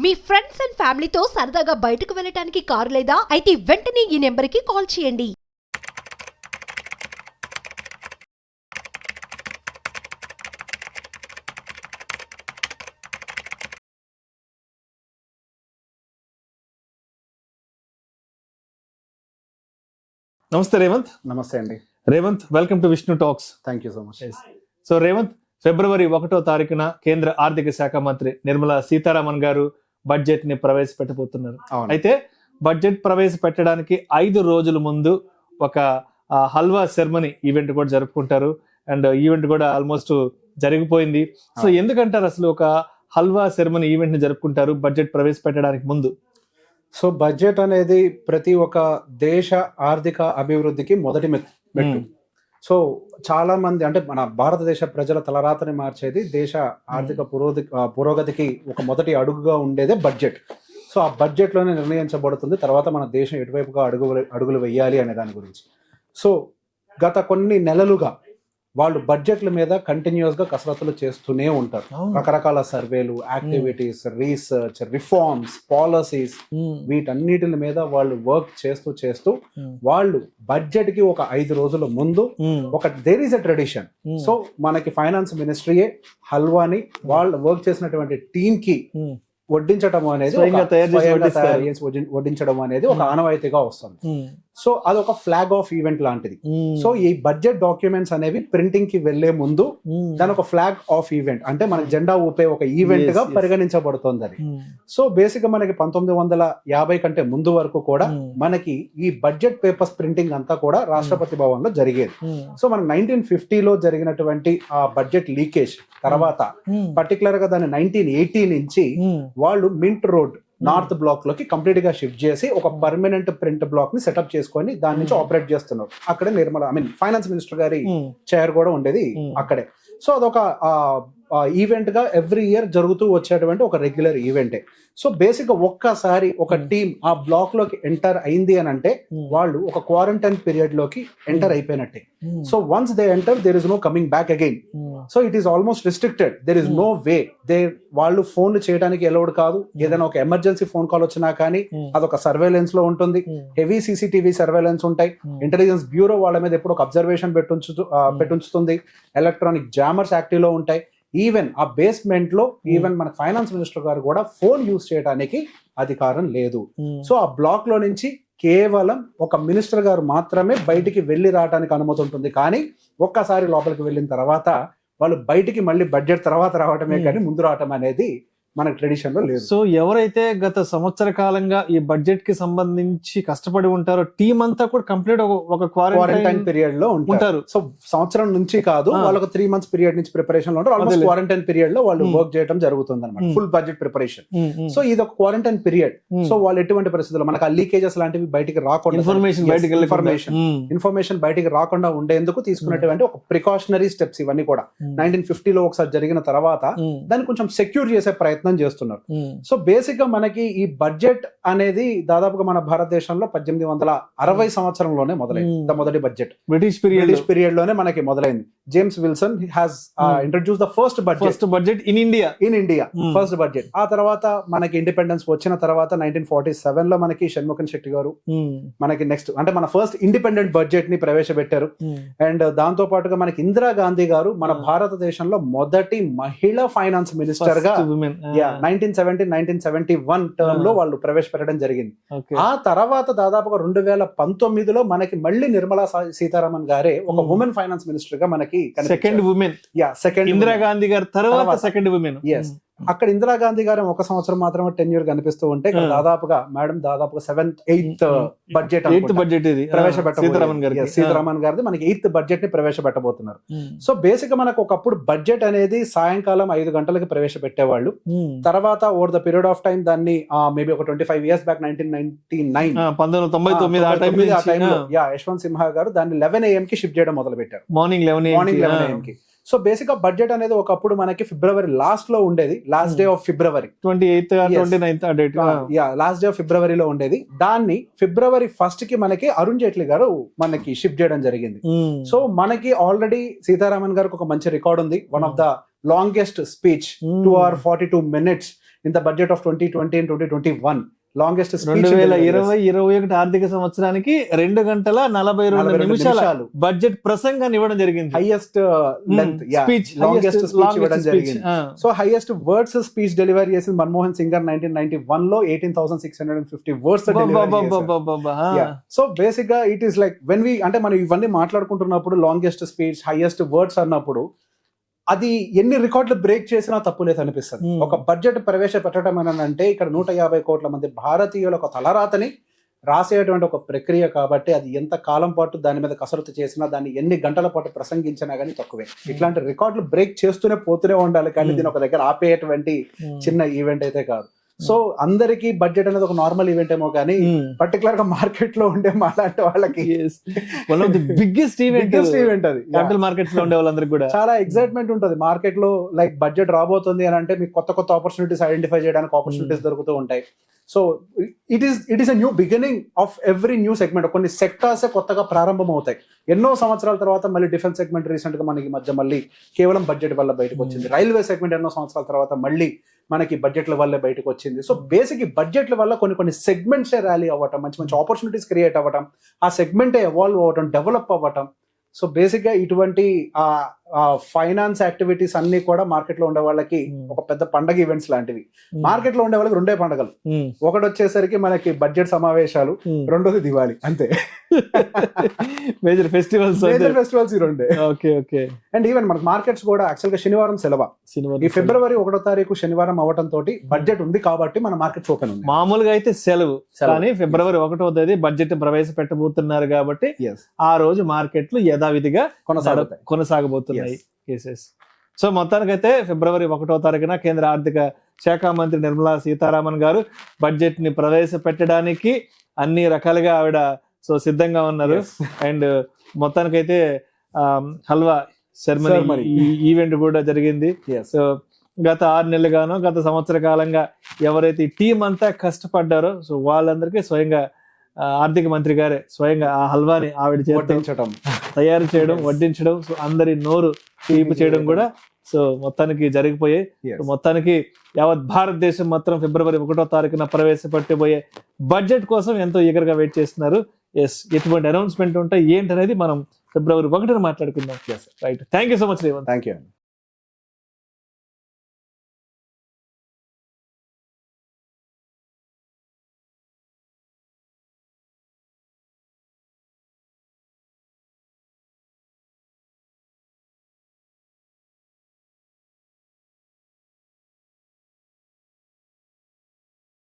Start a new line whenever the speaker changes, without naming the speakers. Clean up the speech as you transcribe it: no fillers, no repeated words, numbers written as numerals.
Me friends and ఫ్యామిలీతో సరదాగా బయటకు వెళ్ళటానికి కారు లేదా అయితే వెంటనే ఈ నెంబర్కి కాల్ చేయండి.
నమస్తే రేవంత్.
నమస్తే అండి
Revanth, welcome to Vishnu talks.
Thank you so much.
So Revanth, ఫిబ్రవరి 1వ తారీఖున కేంద్ర ఆర్థిక శాఖ మంత్రి నిర్మలా సీతారామన్ గారు బడ్జెట్ ని ప్రవేశపెట్టబోతున్నారు.
అవును.
అయితే బడ్జెట్ ప్రవేశపెట్టడానికి 5 రోజుల ముందు ఒక హల్వా సెరమనీ ఈవెంట్ కూడా జరుపుకుంటారు. అండ్ ఈవెంట్ కూడా ఆల్మోస్ట్ జరిగిపోయింది. సో ఎందుకంటారు అసలు ఒక హల్వా సెరమనీ ఈవెంట్ ని జరుపుకుంటారు బడ్జెట్ ప్రవేశపెట్టడానికి ముందు?
సో బడ్జెట్ అనేది ప్రతి ఒక్క దేశ ఆర్థిక అభివృద్ధికి మొదటి మెట్టు. సో చాలా మంది అంటే మన భారతదేశ ప్రజల తలరాతని మార్చేది దేశ ఆర్థిక పురోగతికి ఒక మొదటి అడుగుగా ఉండేదే బడ్జెట్. సో ఆ బడ్జెట్ లోనే నిర్ణయించబడుతుంది తర్వాత మన దేశం ఎటువైపుగా అడుగులు వేయాలి అనే దాని గురించి. సో గత కొన్ని నెలలుగా వాళ్ళు బడ్జెట్ల మీద కంటిన్యూస్ గా కసరత్తులు చేస్తూనే ఉంటారు. రకరకాల సర్వేలు, యాక్టివిటీస్, రీసెర్చ్, రిఫార్మ్స్, పాలసీస్, వీటన్నిటి మీద వాళ్ళు వర్క్ చేస్తూ వాళ్ళు బడ్జెట్ కి ఒక 5 రోజుల ముందు there is a tradition. So మనకి ఫైనాన్స్ మినిస్ట్రీయే హల్వాని వాళ్ళు వర్క్ చేసినటువంటి టీమ్ కి వడ్డించడం అనేది వడ్డించడం అనేది ఒక ఆనవాయితీగా వస్తుంది. సో అదొక ఫ్లాగ్ ఆఫ్ ఈవెంట్ లాంటిది. సో ఈ బడ్జెట్ డాక్యుమెంట్స్ అనేవి ప్రింటింగ్ కి వెళ్లే ముందు దాని ఒక ఫ్లాగ్ ఆఫ్ ఈవెంట్ అంటే మన జెండా ఊపే ఒక ఈవెంట్ గా పరిగణించబడుతుంది అది. సో బేసిక్ గా మనకి 1950 కంటే ముందు వరకు కూడా మనకి ఈ బడ్జెట్ పేపర్స్ ప్రింటింగ్ అంతా కూడా రాష్ట్రపతి భవన్ లో జరిగేది. సో మనకి 1950లో జరిగినటువంటి ఆ బడ్జెట్ లీకేజ్ తర్వాత పర్టికులర్ గా దాన్ని 1980 నుంచి వాళ్ళు మింట్ రోడ్ నార్త్ బ్లాక్ లోకి కంప్లీట్ గా షిఫ్ట్ చేసి ఒక పర్మనెంట్ ప్రింట్ బ్లాక్ ని సెటప్ చేసుకొని దాని నుంచి ఆపరేట్ చేస్తున్నారు. అక్కడే నిర్మలా ఫైనాన్స్ మినిస్టర్ గారి చైర్ కూడా ఉండేది అక్కడే. సో అదొక ఈవెంట్ గా ఎవ్రీ ఇయర్ జరుగుతూ వచ్చేటువంటి ఒక రెగ్యులర్ ఈవెంటే. సో బేసిక్ గా ఒక్కసారి ఒక టీమ్ ఆ బ్లాక్ లోకి ఎంటర్ అయింది అని అంటే వాళ్ళు ఒక క్వారంటైన్ పీరియడ్ లోకి ఎంటర్ అయిపోయినట్టే. So once they enter there is no coming back again. So it is almost restricted. There is no way. వాళ్ళు ఫోన్ చేయడానికి అలౌడ్ కాదు. ఏదైనా ఒక ఎమర్జెన్సీ ఫోన్ కాల్ వచ్చినా కానీ అదొక సర్వేలెన్స్ లో ఉంటుంది. హెవీ సీసీటీవీ సర్వేలెన్స్ ఉంటాయి. ఇంటెలిజెన్స్ బ్యూరో వాళ్ళ మీద ఎప్పుడు ఒక అబ్జర్వేషన్ పెట్టుంచుతుంది. ఎలక్ట్రానిక్ జామర్స్ యాక్టివ్ లో ఉంటాయి. ఈవెన్ ఆ బేస్మెంట్ లో ఈవెన్ మన ఫైనాన్స్ మినిస్టర్ గారు కూడా ఫోన్ యూజ్ చేయడానికి అధికారం లేదు. సో ఆ బ్లాక్ లో నుంచి కేవలం ఒక మినిస్టర్ గారు మాత్రమే బయటికి వెళ్ళి రావడానికి అనుమతి ఉంటుంది. కానీ ఒక్కసారి లోపలికి వెళ్ళిన తర్వాత వాళ్ళు బయటికి మళ్ళీ బడ్జెట్ తర్వాత రావటమే కానీ ముందు రావటం అనేది మనకు ట్రెడిషన్ లో లేదు.
సో ఎవరైతే గత సంవత్సర కాలంగా ఈ బడ్జెట్ కి సంబంధించి కష్టపడి ఉంటారో టీం అంతా కూడా కంప్లీట్ ఒక క్వారంటైన్
పీరియడ్ లో ఉంటారు. సో సంవత్సరం నుంచి కాదు, వాళ్ళు ఒక 3 months పీరియడ్ నుంచి ప్రిపరేషన్ లో ఉంటారు. ఆల్మోస్ట్ క్వారంటైన్ పీరియడ్ లో వాళ్ళు వర్క్ చేయడం జరుగుతుంది అనమాట. Full budget preparation. సో ఇది ఒక క్వారంటైన్ పీరియడ్. సో వాళ్ళు ఎటువంటి పరిస్థితుల్లో మనకు ఆ లీకేజెస్ లాంటివి బయటికి రాకుండా ఇన్ఫర్మేషన్ బయటికి రాకుండా ఉండేందుకు తీసుకున్నటువంటి ఒక ప్రికాషనరీ స్టెప్స్ ఇవన్నీ కూడా 1950లో ఒకసారి జరిగిన తర్వాత దాన్ని కొంచెం సెక్యూర్ చేసే ప్రయత్నం చేస్తున్నారు. సో బేసిక్ గా మనకి ఈ బడ్జెట్ అనేది దాదాపుగా మన భారతదేశంలో 1860 సంవత్సరంలోనే మొదలైంది. మొదటి బడ్జెట్ బ్రిటిష్ పీరియడ్ లోనే మనకి మొదలైంది. James Wilson has introduce the first budget in India first budget. ఆ తర్వాత మనకి ఇండిపెండెన్స్ వచ్చిన తర్వాత 1947 లో మనకి షణ్ముఖన్ శెట్టి గారు మనకి నెక్స్ట్ అంటే మన ఫస్ట్ ఇండిపెండెంట్ బడ్జెట్ ని ప్రవేశపెట్టారు. అండ్ దాంతో పాటుగా మనకి ఇందిరా గాంధీ గారు మన భారతదేశంలో మొదటి మహిళా ఫైనాన్స్ మినిస్టర్ గా 1971 టర్మ్ లో వాళ్ళు ప్రవేశపెట్టడం జరిగింది. ఆ తర్వాత దాదాపుగా 2019లో మనకి మళ్ళీ నిర్మలా సీతారామన్ గారే ఒక ఉమెన్ ఫైనాన్స్ మినిస్టర్ గా మనకి
సెకండ్ ఇందిరా గాంధీ గారి తర్వాత సెకండ్ ఉమెన్.
అక్కడ ఇందిరాగాంధీ గారు 1 సంవత్సరం మాత్రమే టెన్యూర్ కనిపిస్తూ ఉంటే ఇక్కడ దాదాపుగా 7th 8th బడ్జెట్ సీతారామన్ గారిది మనకి 8th బడ్జెట్ ని ప్రవేశపెట్టబోతున్నారు. సో బేసిక్ గా మనకు ఒకప్పుడు బడ్జెట్ అనేది సాయంకాలం 5 గంటలకి ప్రవేశపెట్టేవాళ్ళు. తర్వాత over the period of time దాన్ని మేబీ ఒక 25 years బ్యాక్ 1999 ఆ టైంలో యశ్వంత్ సిన్హా గారు దాన్ని 11 AM కి షిఫ్ట్ చేయడం మొదలు పెట్టారు. మార్నింగ్ 11 AM కి. సో బేసిక్ గా బడ్జెట్ అనేది ఒకప్పుడు మనకి ఫిబ్రవరి లాస్ట్ లో ఉండేది. Last day of February
28th
last day of ఫిబ్రవరిలో ఉండేది. దాన్ని ఫిబ్రవరి 1st కి మనకి అరుణ్ జైట్లీ గారు మనకి షిఫ్ట్ చేయడం జరిగింది. సో మనకి ఆల్రెడీ సీతారామన్ గారికి ఒక మంచి రికార్డ్ ఉంది. One of the longest speech 2 hours 42 minutes in the budget of 2020 and 2021 longest
2020-21 ఆర్థిక సంవత్సరానికి 2 గంటల 42 నిమిషాలు బడ్జెట్ ప్రసంగాన్ని ఇవ్వడం జరిగింది.
Highest length
speech,
longest speech ఇవ్వడం జరిగింది. So highest words speech delivery చేసింది మన్మోహన్ సింగ్ గారు 1991 లో 18,650 వర్డ్స్ డెలివరీ. సో బేసిక్ గా it is like when we అంటే మనం ఇవన్నీ మాట్లాడుకుంటున్నప్పుడు లాంగెస్ట్ స్పీచ్, హైయెస్ట్ వర్డ్స్ అన్నప్పుడు అది ఎన్ని రికార్డులు బ్రేక్ చేసినా తప్పు లేదు అనిపిస్తుంది. ఒక బడ్జెట్ ప్రవేశపెట్టడం అని అంటే ఇక్కడ 150 కోట్ల మంది భారతీయుల ఒక తలరాతని రాసేటువంటి ఒక ప్రక్రియ కాబట్టి అది ఎంత కాలం పాటు దాని మీద కసరత్తు చేసినా, దాన్ని ఎన్ని గంటల పాటు ప్రసంగించినా కానీ తక్కువే. ఇట్లాంటి రికార్డులు బ్రేక్ చేస్తూనే పోతూనే ఉండాలి కానీ దీని ఒక దగ్గర ఆపేటువంటి చిన్న ఈవెంట్ అయితే కాదు. సో అందరికి బడ్జెట్ అనేది ఒక నార్మల్ ఈవెంట్ ఏమో కానీ పర్టికులర్ గా మార్కెట్ లో ఉండే మాలాంటి వాళ్ళకి
one of the biggest event
అది.
క్యాపిటల్ మార్కెట్స్ లో ఉండే వాళ్ళందరికీ కూడా
చాలా ఎక్సైట్మెంట్ ఉంటుంది మార్కెట్ లో. లైక్ బడ్జెట్ రాబోతుంది అని అంటే మీకు కొత్త కొత్త ఆపర్చునిటీస్ ఐడెంటిఫై చేయడానికి ఆపర్చునిటీస్ దొరుకుతూ ఉంటాయి. So it is a new beginning of every new segment. కొన్ని సెక్టార్స్ కొత్తగా ప్రారంభం అవుతాయి. ఎన్నో సంవత్సరాల తర్వాత మళ్ళీ డిఫెన్స్ సెగ్మెంట్ రీసెంట్ గా మనకి మధ్య మళ్ళీ కేవలం బడ్జెట్ వల్ల బయటకు వచ్చింది. రైల్వే సెగ్మెంట్ ఎన్నో సంవత్సరాల తర్వాత మళ్ళీ మనకి బడ్జెట్ల వల్లే బయటకు వచ్చింది. సో బేసిక్ బడ్జెట్ల వల్ల కొన్ని సెగ్మెంట్స్ ర్యాలీ అవ్వటం, మంచి మంచి ఆపర్చునిటీస్ క్రియేట్ అవ్వటం, ఆ సెగ్మెంటే ఎవాల్వ్ అవ్వటం, డెవలప్ అవ్వటం. సో బేసిక్ గా ఇటువంటి ఫైనాన్స్ యాక్టివిటీస్ అన్ని కూడా మార్కెట్ లో ఉండే వాళ్ళకి ఒక పెద్ద పండగ ఈవెంట్స్ లాంటివి. మార్కెట్ లో ఉండే వాళ్ళకి 2 పండుగలు. ఒకటి వచ్చేసరికి మనకి బడ్జెట్ సమావేశాలు, రెండోది దివాళీ. అంతే.
మేజర్ ఫెస్టివల్స్
ఈ 2.
Okay okay.
అండ్ ఈవెన్ మనకి మార్కెట్స్ కూడా యాక్చువల్ గా శనివారం సెలవు. ఈ ఫిబ్రవరి 1వ తారీఖు శనివారం అవ్వటం తోటి బడ్జెట్ ఉంది కాబట్టి మన మార్కెట్స్ ఓపెన్ ఉంది.
మామూలుగా అయితే సెలవు, కానీ ఫిబ్రవరి 1వ తేదీ బడ్జెట్ ప్రవేశపెట్టబోతున్నారు కాబట్టి ఆ రోజు మార్కెట్లు యథావిధిగా కొనసాగబోతున్నాయి కేసెస్. సో మొత్తానికైతే ఫిబ్రవరి 1వ తారీఖున కేంద్ర ఆర్థిక శాఖ మంత్రి నిర్మలా సీతారామన్ గారు బడ్జెట్ ని ప్రవేశపెట్టడానికి అన్ని రకాలుగా ఆవిడ సిద్ధంగా ఉన్నారు. అండ్ మొత్తానికైతే హల్వా సెరమనీ ఈవెంట్ కూడా జరిగింది. సో గత 6 నెలలుగానో గత సంవత్సర కాలంగా ఎవరైతే ఈ టీం అంతా కష్టపడ్డారో సో వాళ్ళందరికీ స్వయంగా ఆర్థిక మంత్రి గారే స్వయంగా ఆ హల్వాని ఆవిడ చేర్చడం, తయారు చేయడం, వడ్డించడం, సో అందరి నోరు తీపి చేయడం కూడా సో మొత్తానికి జరిగిపోయాయి. మొత్తానికి యావత్ భారతదేశం మాత్రం ఫిబ్రవరి 1వ తారీఖున ప్రవేశపెట్టబోయే బడ్జెట్ కోసం ఎంతో ఈగర్గా వెయిట్ చేస్తున్నారు. ఎటువంటి అనౌన్స్మెంట్ ఉంటాయి ఏంటనేది మనం ఫిబ్రవరి 1న మాట్లాడుకుందాం. Right. Thank you so much Revanth.
Thank you.